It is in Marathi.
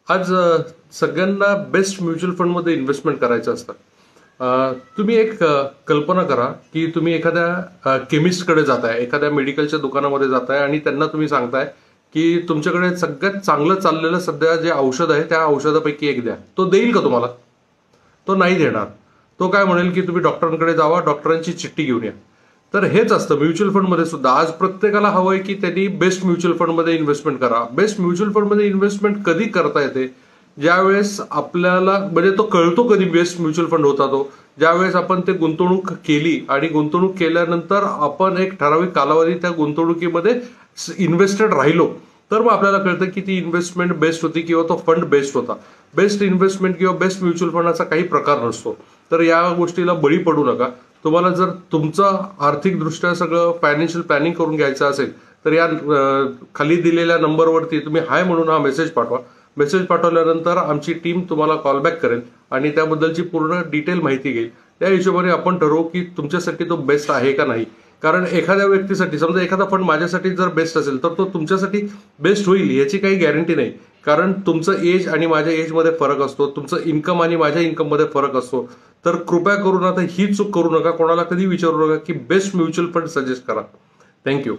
आज सगळ्यांना बेस्ट म्युच्युअल फंडमध्ये इन्व्हेस्टमेंट करायचं असतं. तुम्ही एक कल्पना करा की तुम्ही एखाद्या केमिस्टकडे जाताय, एखाद्या मेडिकलच्या दुकानामध्ये जाताय आणि त्यांना तुम्ही सांगताय की तुमच्याकडे सगळ्यात चांगलं चाललेलं सध्या जे औषध आहे त्या औषधापैकी एक द्या. तो देईल का तुम्हाला? तो नाही देणार. तो काय म्हणेल की तुम्ही डॉक्टरांकडे जावा, डॉक्टरांची चिठ्ठी घेऊन या. तर हेच असतं म्युच्युअल फंडमध्ये सुद्धा. आज प्रत्येकाला हवंय की त्यांनी बेस्ट म्युच्युअल फंडमध्ये इन्व्हेस्टमेंट करा. बेस्ट म्युच्युअल फंडमध्ये इन्व्हेस्टमेंट कधी करता येते? ज्यावेळेस आपल्याला म्हणजे तो कळतो कधी बेस्ट म्युच्युअल फंड होता तो, ज्यावेळेस आपण ते गुंतवणूक केली आणि गुंतवणूक केल्यानंतर आपण एक ठराविक कालावधी त्या गुंतवणुकीमध्ये इन्व्हेस्टेड राहिलो, तर मग आपल्याला कळतं की ती इन्व्हेस्टमेंट बेस्ट होती किंवा तो फंड बेस्ट होता. बेस्ट इन्व्हेस्टमेंट किंवा बेस्ट म्युच्युअल फंडाचा काही प्रकार नसतो. तर या गोष्टीला बळी पडू नका. तुम्हाला जर तुमचं आर्थिकदृष्ट्या सगळं फायनान्शियल प्लॅनिंग करून घ्यायचं असेल तर या खाली दिलेल्या नंबरवरती तुम्ही हाय म्हणून हा मेसेज पाठवा. मेसेज पाठवल्यानंतर आमची टीम तुम्हाला कॉलबॅक करेल आणि त्याबद्दलची पूर्ण डिटेल माहिती घेईल. त्या हिशोबाने आपण ठरवू की तुमच्यासाठी तो बेस्ट आहे का नाही. कारण एखाद्या व्यक्तीसाठी समजा एखादा फंड माझ्यासाठी जर बेस्ट असेल तर तो तुमच्यासाठी बेस्ट होईल याची काही गॅरंटी नाही. कारण तुमचं एज आणि माझ्या एजमध्ये फरक असतो, तुमचं इन्कम आणि माझ्या इन्कममध्ये फरक असतो. तर कृपया करून आता ही चूक करू नका. कोणाला कधी विचारू नका की बेस्ट म्युच्युअल फंड सजेस्ट करा. थँक्यू.